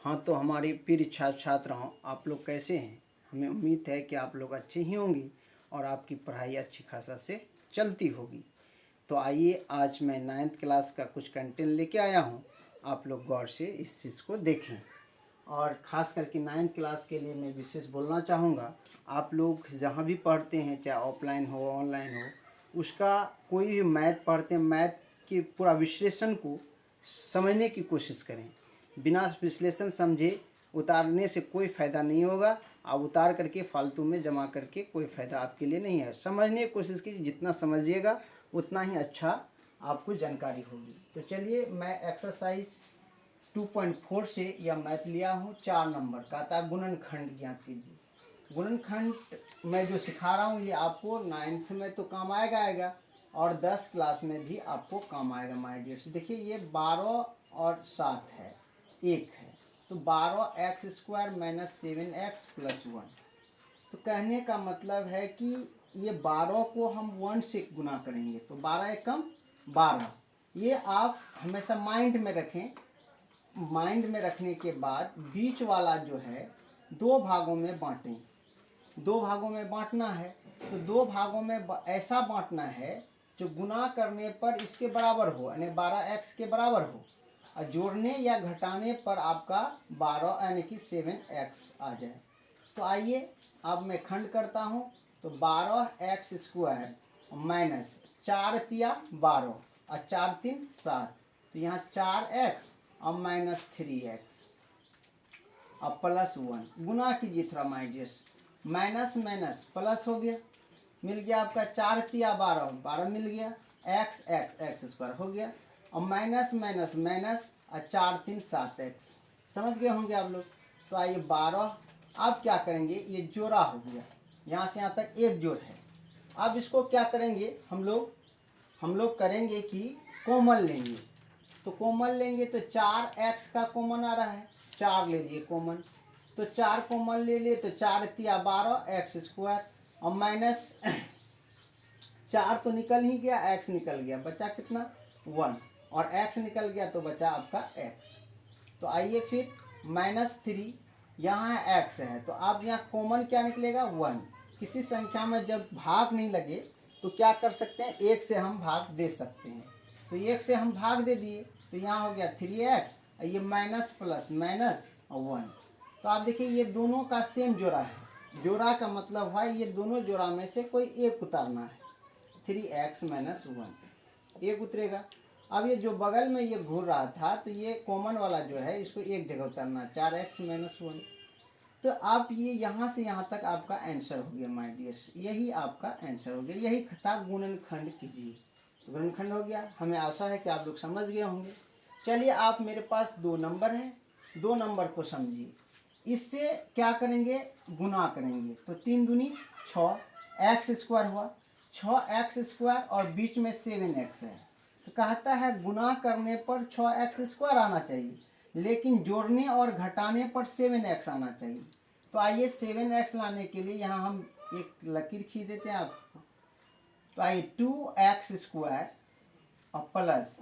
हाँ, तो हमारे प्रिय छात्र छात्राओं, आप लोग कैसे हैं? हमें उम्मीद है कि आप लोग अच्छे ही होंगे और आपकी पढ़ाई अच्छी खासा से चलती होगी। तो आइए, आज मैं 9th क्लास का कुछ कंटेंट लेके आया हूँ। आप लोग गौर से इस चीज़ को देखें और ख़ास करके 9th क्लास के लिए मैं विशेष बोलना चाहूँगा। आप लोग जहाँ भी पढ़ते हैं, चाहे ऑफलाइन हो ऑनलाइन हो, उसका कोई भी मैथ पढ़ते हैं, मैथ के पूरा विश्लेषण को समझने की कोशिश करें। बिना विश्लेषण समझे उतारने से कोई फ़ायदा नहीं होगा। आप उतार करके फालतू में जमा करके कोई फ़ायदा आपके लिए नहीं है। समझने की कोशिश कीजिए, जितना समझिएगा उतना ही अच्छा आपको जानकारी होगी। तो चलिए, मैं एक्सरसाइज 2.4 से यह मैथ लिया हूँ। 4 नंबर का था, गुणनखंड ज्ञात कीजिए। गुणनखंड मैं जो सिखा रहा हूँ ये आपको 9th में तो काम आएगा और 10 क्लास में भी आपको काम आएगा माय डियर्स। देखिए, ये 12 और 7 है, 1 है, तो 12x² - 7x + 1। तो कहने का मतलब है कि ये 12 को हम 1 से गुना करेंगे तो 12 एकम 12। ये आप हमेशा माइंड में रखें। माइंड में रखने के बाद बीच वाला जो है 2 भागों में बांटें। 2 भागों में बांटना है तो 2 भागों में ऐसा बांटना है जो गुना करने पर इसके बराबर हो, यानी 12x के बराबर हो, और जोड़ने या घटाने पर आपका 12 यानी कि 7x आ जाए। तो आइए अब मैं खंड करता हूँ। तो 12x² - 4 तिया 12 और 4 3 7, तो यहाँ 4x और -3x और +1 गुना कीजिए थोड़ा my dears. Minus minus plus हो गया, मिल गया आपका 4 तिया 12, 12 मिल गया, x² हो गया, और माइनस माइनस माइनस और 4 3 7x। समझ गए होंगे आप लोग। तो आइए 12, अब क्या करेंगे, ये जोड़ा हो गया, यहाँ से यहाँ तक एक जोड़ है। अब इसको क्या करेंगे हम लोग करेंगे कि कॉमन लेंगे। तो कॉमन लेंगे तो 4x का कॉमन आ रहा है, 4 ले लिए कॉमन, तो 4 कॉमन ले लिए तो 4 तिया 12 x² और माइनस 4 तो निकल ही गया, x निकल गया, बचा कितना 1, और x निकल गया तो बचा आपका x। तो आइए फिर -3, यहाँ x है तो आप यहाँ कॉमन क्या निकलेगा 1। किसी संख्या में जब भाग नहीं लगे तो क्या कर सकते हैं, 1 से हम भाग दे सकते हैं। तो 1 से हम भाग दे दिए तो यहाँ हो गया 3x, ये माइनस प्लस माइनस और 1। तो आप देखिए ये दोनों का सेम जोड़ा है। जोड़ा का मतलब हुआ ये दोनों जोड़ा में से कोई एक उतारना है। 3x - 1 एक उतरेगा। अब ये जो बगल में ये घूर रहा था तो ये कॉमन वाला जो है इसको एक जगह उतारना, 4x - 1। तो आप ये यहाँ से यहाँ तक आपका आंसर हो गया माय डियर्स, यही आपका आंसर हो गया। यही था गुणनखंड कीजिए। तो गुणनखंड हो गया। हमें आशा है कि आप लोग समझ गए होंगे। चलिए, आप मेरे पास 2 नंबर हैं, 2 नंबर को समझिए। इससे क्या करेंगे, गुना करेंगे। तो 3 दूनी 6, x² हुआ, 6x² और बीच में 7x है। तो कहता है गुना करने पर 6x² आना चाहिए, लेकिन जोड़ने और घटाने पर 7x आना चाहिए। तो आइए 7x लाने के लिए यहाँ हम एक लकीर खींच देते हैं आपको। तो आइए 2x² और प्लस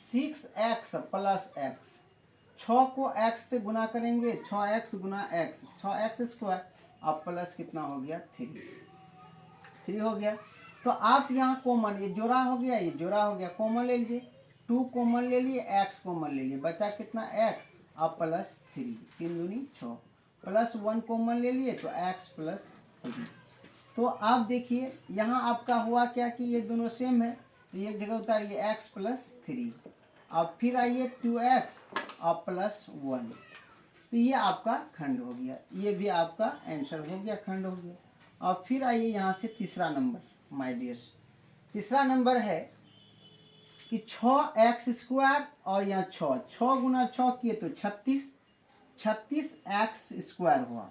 6x + x, 6 को x से गुना करेंगे, 6x गुना x, 6x² और प्लस कितना हो गया 3 हो गया। तो आप यहाँ कॉमन, ये जोड़ा हो गया, ये जोड़ा हो गया, कॉमन ले लीजिए। 2 कॉमन ले लिए, x कॉमन ले लिए, बचा कितना x और +3, 3 दूनी 6, +1 कॉमन ले लिए तो x + 3। तो आप देखिए यहाँ आपका हुआ क्या कि ये दोनों सेम है, तो एक जगह उतारिए x + 3। अब फिर आइए 2x और +1, तो ये आपका खंड हो गया, ये भी आपका आंसर हो गया, खंड हो गया। और फिर आइए यहाँ से तीसरा नंबर माय डियर्स। तीसरा नंबर है कि 6x² और यहाँ 6 गुना 6 किए तो 36, 36x² हुआ।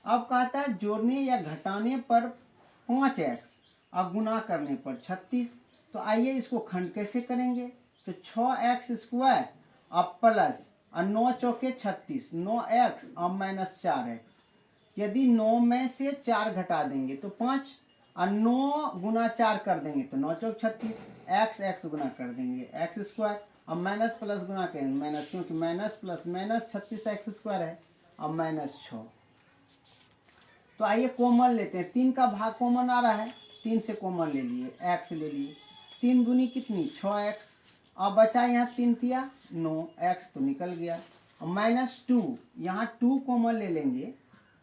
अब कहता है जोड़ने या घटाने पर 5x और गुना करने पर 36। तो आइए इसको खंड कैसे करेंगे। तो 6x² और प्लस और 9 चौके 36, 9x और -4x। यदि 9 में से 4 घटा देंगे तो 5, और 9 गुना 4 कर देंगे तो 9 चौक 36, x गुना कर देंगे x² अब माइनस प्लस गुना करेंगे, माइनस, क्योंकि माइनस प्लस माइनस 36x² है। अब -6। तो आइए कॉमन लेते हैं, 3 का भाग कॉमन आ रहा है, 3 से कॉमन ले लिए, x ले लिए, 3 दूनी कितनी 6x। अब बचा यहाँ 3 तिया 9, x तो निकल गया। और -2, यहाँ 2 कॉमन ले लेंगे,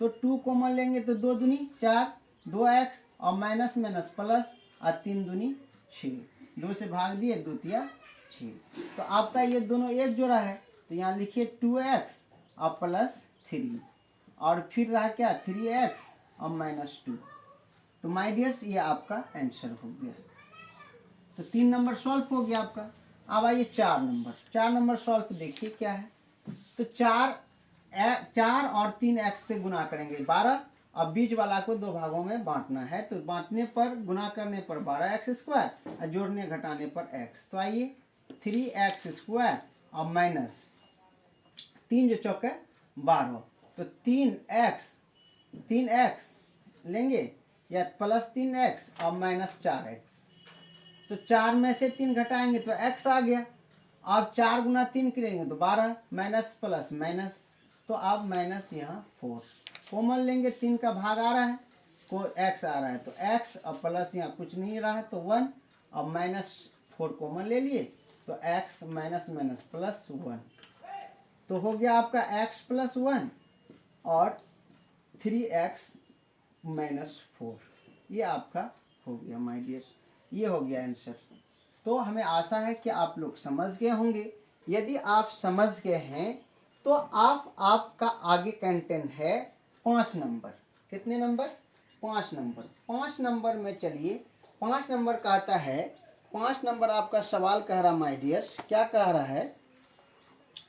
तो 2 कॉमन लेंगे तो 2 दूनी 4, 2x और माइनस माइनस प्लस और 3 दूनी 6, 2 से भाग दिए, 2 तिया 6। तो आपका ये दोनों एक जोड़ा है, तो यहाँ लिखिए 2x और +3 और फिर रहा क्या 3x और -2। तो माय डियर्स ये आपका आंसर हो गया। तो 3 नंबर सॉल्व हो गया आपका। अब आइए 4 नंबर सॉल्व देखिए क्या है। तो 4 और 3x से गुना करेंगे 12। अब बीच वाला को 2 भागों में बांटना है, तो बांटने पर गुना करने पर 12x² और जोड़ने घटाने पर x। तो आइए 3x² और माइनस 3 जो चौके 12, तो 3x लेंगे या +3x और -4x। तो 4 में से 3 घटाएंगे तो x आ गया। अब 4 गुना 3 करेंगे तो 12, माइनस प्लस माइनस, तो अब माइनस यहाँ 4 कॉमन लेंगे, 3 का भाग आ रहा है, को x आ रहा है, तो x और प्लस यहाँ कुछ नहीं रहा तो 1 और -4 कॉमन ले लिए, तो x माइनस माइनस +1। तो हो गया आपका x + 1 और 3x - 4। ये आपका हो गया माय डियर, ये हो गया आंसर। तो हमें आशा है कि आप लोग समझ गए होंगे। यदि आप समझ गए हैं तो आपका आगे कंटेंट है 5 नंबर। कितने नंबर? 5 नंबर। 5 नंबर में चलिए, 5 नंबर कहता है, 5 नंबर आपका सवाल कह रहा माय डियर्स, क्या कह रहा है,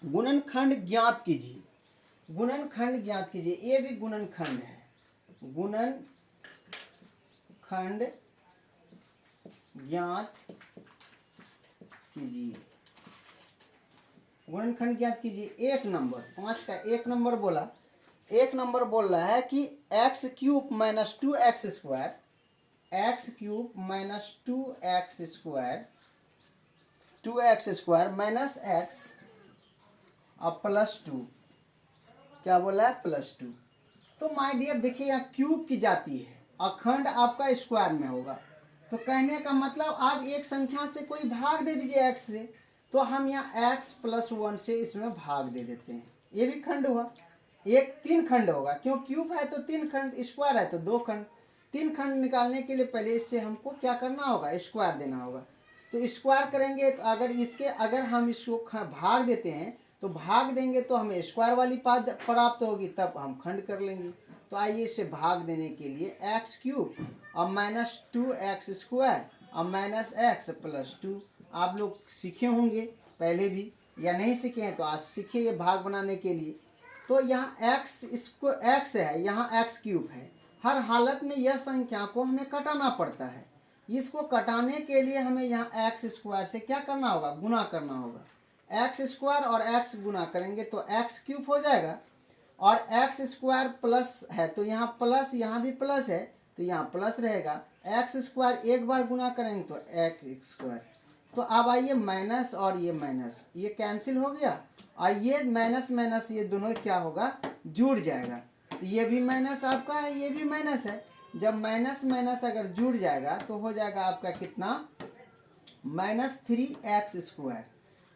गुणनखंड ज्ञात कीजिए। गुणनखंड ज्ञात कीजिए, ये भी गुणनखंड है, गुणनखंड ज्ञात कीजिए, गुणनखंड ज्ञात कीजिए। 1 नंबर, 5 का 1 नंबर बोला, 1 नंबर बोल रहा है कि x³ - 2x², x³ - 2x² minus x और +2, क्या बोला है +2। तो माय डियर देखिए यहाँ क्यूब की जाती है, अखंड आपका स्क्वायर में होगा। तो कहने का मतलब आप एक संख्या से कोई भाग दे दीजिए x से, तो हम यहाँ x + 1 से इसमें भाग दे देते हैं, ये भी खंड हुआ। एक 3 खंड होगा, क्यों क्यूब है तो 3 खंड, स्क्वायर है तो 2 खंड। 3 खंड निकालने के लिए पहले इससे हमको क्या करना होगा, स्क्वायर देना होगा। तो स्क्वायर करेंगे तो अगर हम इसको भाग देते हैं, तो भाग देंगे तो हमें स्क्वायर वाली प्राप्त होगी, तब हम खंड कर लेंगे। तो आइए इसे भाग देने के लिए x³ और -2x² और -x + 2। आप लोग सीखे होंगे पहले भी, या नहीं सीखे हैं तो आज सीखे ये भाग बनाने के लिए। तो यहाँ x है, यहाँ x³ है। हर हालत में यह संख्या को हमें कटाना पड़ता है। इसको कटाने के लिए हमें यहाँ x² से क्या करना होगा, गुना करना होगा। x² और x गुना करेंगे तो x³ हो जाएगा, और x² प्लस है तो यहाँ प्लस, यहाँ भी प्लस है तो यहाँ प्लस रहेगा। x² एक बार गुना करेंगे तो x²। तो अब आइए माइनस और ये माइनस, ये कैंसिल हो गया, और ये माइनस माइनस ये दोनों क्या होगा, जुड़ जाएगा। तो ये भी माइनस आपका है, ये भी माइनस है। जब माइनस माइनस अगर जुड़ जाएगा तो हो जाएगा आपका कितना, -3x²।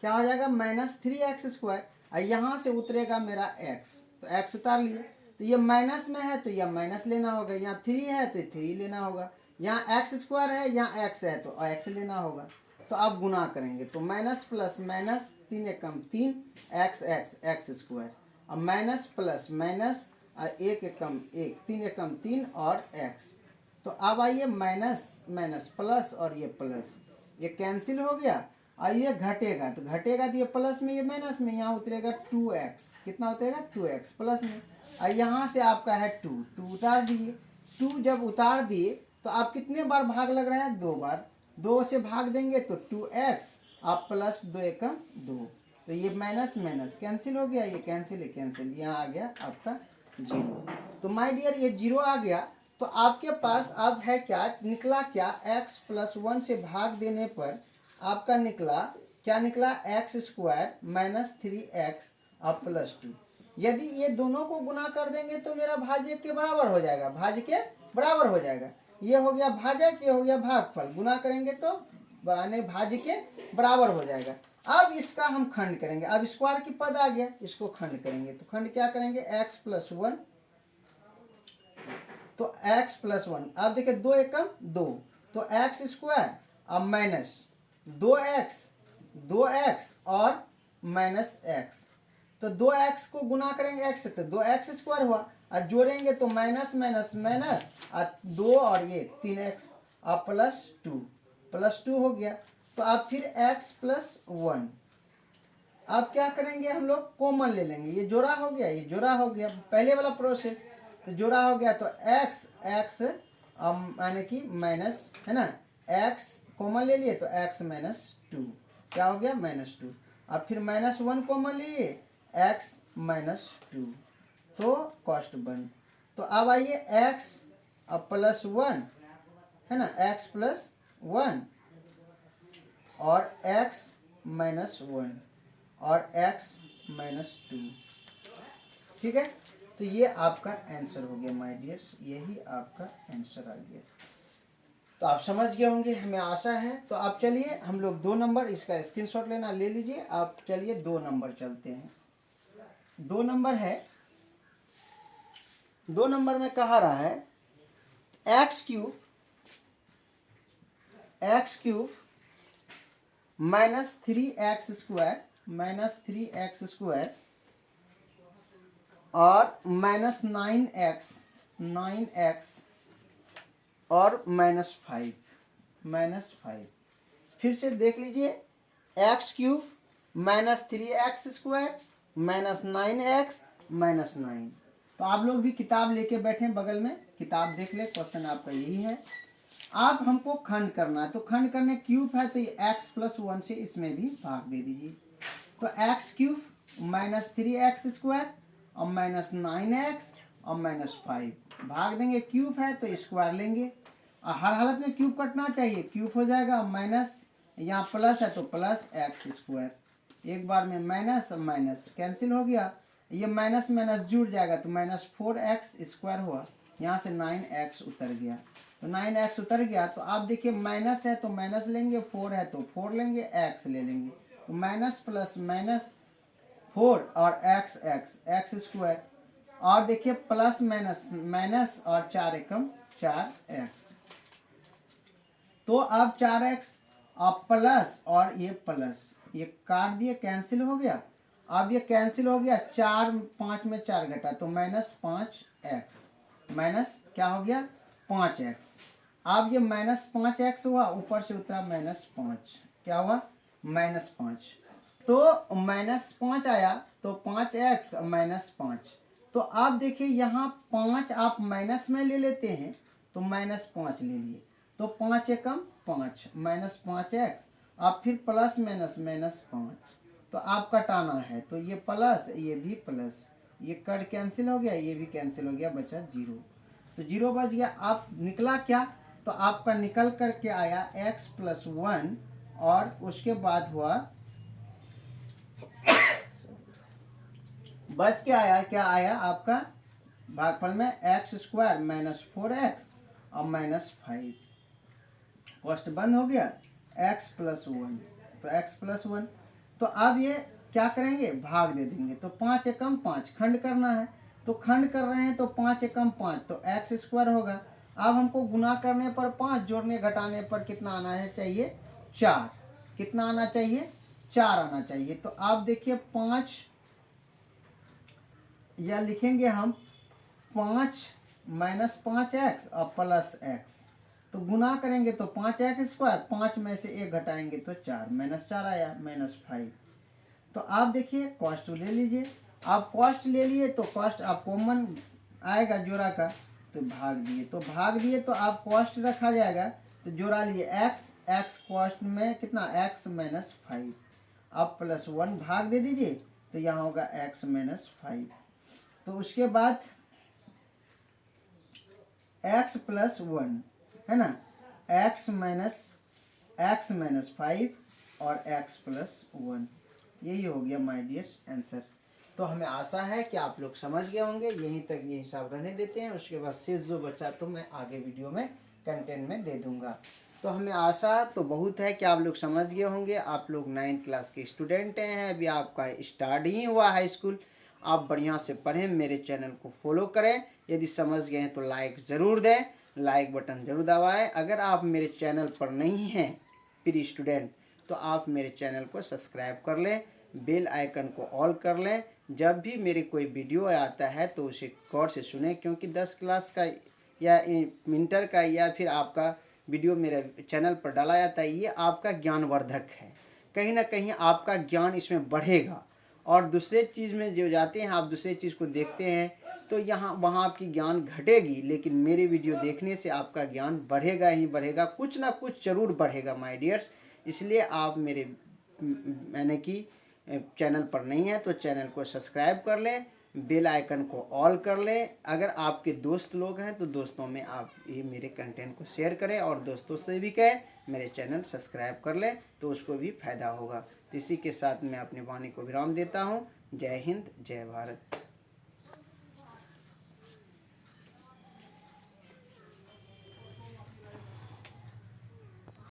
क्या हो जाएगा, -3x²। और यहाँ से उतरेगा मेरा x, तो x उतार लिए। तो ये माइनस में है तो यह माइनस लेना होगा, यहाँ 3 है तो 3 लेना होगा, यहाँ x² है, यहाँ x है तो x लेना होगा। तो आप गुना करेंगे तो माइनस प्लस माइनस, 3 एकम 3, x² और माइनस प्लस माइनस और 1 एकम 1, 3 एकम 3 और x। तो अब आइए माइनस माइनस प्लस और ये प्लस, ये कैंसिल हो गया, और ये घटेगा तो ये प्लस में, ये माइनस में, यहाँ उतरेगा 2x। कितना उतरेगा, 2x प्लस में। और यहाँ से आपका है 2 उतार दिए। 2 जब उतार दिए तो आप कितने बार भाग लग रहा है, 2 बार। 2 से भाग देंगे तो 2x आप प्लस 2 एकम 2, तो ये माइनस माइनस कैंसिल हो गया, ये कैंसिल, यहाँ आ गया आपका 0। तो माय डियर ये 0 आ गया। तो आपके पास अब है क्या, निकला क्या, x + 1 से भाग देने पर आपका निकला क्या निकला, एक्स स्क्वायर माइनस 3x अब प्लस 2। यदि ये दोनों को गुना कर देंगे तो मेरा भाज्य के बराबर हो जाएगा, भाज्य के बराबर हो जाएगा। ये हो गया भाजक, ये हो गया भागफल, गुना करेंगे तो भाज्य के बराबर हो जाएगा। अब इसका हम खंड करेंगे, अब स्क्वायर की पद आ गया, इसको खंड करेंगे तो खंड क्या करेंगे, x प्लस 1, तो x प्लस 1, अब देखिए 2 एकम 2, तो एक्स स्क्वायर अब माइनस 2x और माइनस x, तो 2x को गुना करेंगे x से तो 2x स्क्वायर हुआ, और जोड़ेंगे तो माइनस माइनस माइनस, और 2 और ये 3x, अब प्लस 2 हो गया। तो अब फिर x प्लस 1, अब क्या करेंगे हम लोग, कॉमन ले लेंगे, ये जोड़ा हो गया, ये जोड़ा हो गया, पहले वाला प्रोसेस, तो जोड़ा हो गया तो x यानी कि माइनस है ना, x कॉमन ले लिए तो x माइनस 2, क्या हो गया -2। अब फिर -1 कॉमन लिए, x माइनस 2, तो कॉस्ट बन। तो अब आइए x अब प्लस 1 है ना, x प्लस 1 और x माइनस 1 और x माइनस 2, ठीक है। तो ये आपका आंसर हो गया माय डियर्स, यही आपका आंसर आ गया। तो आप समझ गए होंगे, हमें आशा है। तो आप चलिए हम लोग 2 नंबर, इसका स्क्रीनशॉट लेना ले लीजिए आप। चलिए 2 नंबर चलते हैं। 2 नंबर है, 2 नंबर में कहा रहा है x cube minus 3x square और माइनस 9x और -5। फिर से देख लीजिए, x cube minus 3x square minus 9x minus 9। तो आप लोग भी किताब लेके बैठे बगल में, किताब देख ले, क्वेश्चन आपका यही है। आप हमको खंड करना है, तो खंड करने क्यूब है तो ये x प्लस 1 से इसमें भी भाग दे दीजिए। तो x cube minus 3x square और माइनस 9x और -5 भाग देंगे, क्यूब है तो स्क्वायर लेंगे, और हर हालत में क्यूब कटना चाहिए, क्यूब हो जाएगा, माइनस यहाँ प्लस है तो प्लस x स्क्वायर, एक बार में माइनस माइनस कैंसिल हो गया, ये माइनस माइनस जुड़ जाएगा तो -4x स्क्वायर हुआ, यहाँ से 9x उतर गया, तो 9x उतर गया। तो आप देखिए माइनस है तो माइनस लेंगे, 4 है तो 4 लेंगे, x ले लेंगे, तो माइनस प्लस माइनस 4 और x स्क्वायर, और देखिए प्लस माइनस माइनस और 4 एकम 4x, तो अब 4x अब प्लस और ये प्लस, ये काट दिए, कैंसिल हो गया। अब ये कैंसिल हो गया, 4 5 में 4 घटा तो -5x, माइनस क्या हो गया 5x। अब ये -5x हुआ, ऊपर से उतरा -5, क्या हुआ -5, तो -5 आया, तो 5x -5। तो आप देखिए यहाँ 5 आप माइनस में ले लेते हैं तो -5 ले लिए, तो 5 एकम 5 -5x, अब फिर प्लस माइनस -5, तो आप कटाना है तो ये प्लस ये भी प्लस, ये कट कैंसिल हो गया, ये भी कैंसिल हो गया, बचा 0, तो 0 बच गया। आप निकला क्या, तो आपका निकल करके आया x प्लस 1 और उसके बाद हुआ बच के आया, क्या आया आपका भागफल में x स्क्वायर -4x और -5, कॉस्ट बंद हो गया, x प्लस 1, तो x प्लस 1। तो अब ये क्या करेंगे, भाग दे देंगे, तो 5 एकम 5 खंड करना है, तो खंड कर रहे हैं तो 5 एकम 5 तो x स्क्वायर होगा। अब हमको गुना करने पर 5, जोड़ने घटाने पर कितना आना है चाहिए 4, कितना आना चाहिए 4 आना चाहिए। तो आप देखिए 5 या लिखेंगे हम 5 माइनस 5x और प्लस x, तो गुना करेंगे तो 5x स्क्वायर, 5 में से 1 घटाएंगे तो 4, -4 आया, -5। तो आप देखिए कॉस्ट ले लीजिए, आप कॉस्ट ले लिए तो कॉस्ट आप कॉमन आएगा जोड़ा का, तो भाग दिए, तो भाग दिए तो आप कॉस्ट रखा जाएगा, तो जोड़ा लिए x कॉस्ट में कितना x -5, आप प्लस 1 भाग दे दीजिए, तो यहाँ होगा x -5। तो उसके बाद x प्लस 1 है ना, x माइनस 5 और x+1। यही हो गया माय डियर्स आंसर। तो हमें आशा है कि आप लोग समझ गए होंगे। यहीं तक ये हिसाब रहने देते हैं, उसके बाद शेष जो बचा तो मैं आगे वीडियो में कंटेंट में दे दूंगा। तो हमें आशा तो बहुत है कि आप लोग समझ गए होंगे। आप लोग 9th क्लास के स्टूडेंट हैं, अभी आपका स्टार्ट ही हुआ हाई स्कूल। आप बढ़िया से पढ़ें, मेरे चैनल को फॉलो करें। यदि समझ गए हैं तो लाइक ज़रूर दें, लाइक बटन ज़रूर दबाएं। अगर आप मेरे चैनल पर नहीं हैं प्री स्टूडेंट, तो आप मेरे चैनल को सब्सक्राइब कर लें, बेल आइकन को ऑल कर लें। जब भी मेरे कोई वीडियो आता है तो उसे गौर से सुने, क्योंकि 10 क्लास का या इंटर का या फिर आपका वीडियो मेरे चैनल पर डाला जाता है, ये आपका ज्ञानवर्धक है। कहीं ना कहीं आपका ज्ञान इसमें बढ़ेगा। और दूसरे चीज़ में जो जाते हैं, आप दूसरे चीज़ को देखते हैं तो यहाँ वहाँ आपकी ज्ञान घटेगी, लेकिन मेरे वीडियो देखने से आपका ज्ञान बढ़ेगा ही बढ़ेगा, कुछ ना कुछ जरूर बढ़ेगा माय डियर्स। इसलिए आप मेरे मैंने कि चैनल पर नहीं है तो चैनल को सब्सक्राइब कर लें, बेल आइकन को ऑल कर लें। अगर आपके दोस्त लोग हैं तो दोस्तों में आप ये मेरे कंटेंट को शेयर करें, और दोस्तों से भी कहें मेरे चैनल सब्सक्राइब कर लें, तो उसको भी फ़ायदा होगा। तो इसी के साथ मैं अपनी वाणी को विराम देता हूँ। जय हिंद, जय भारत।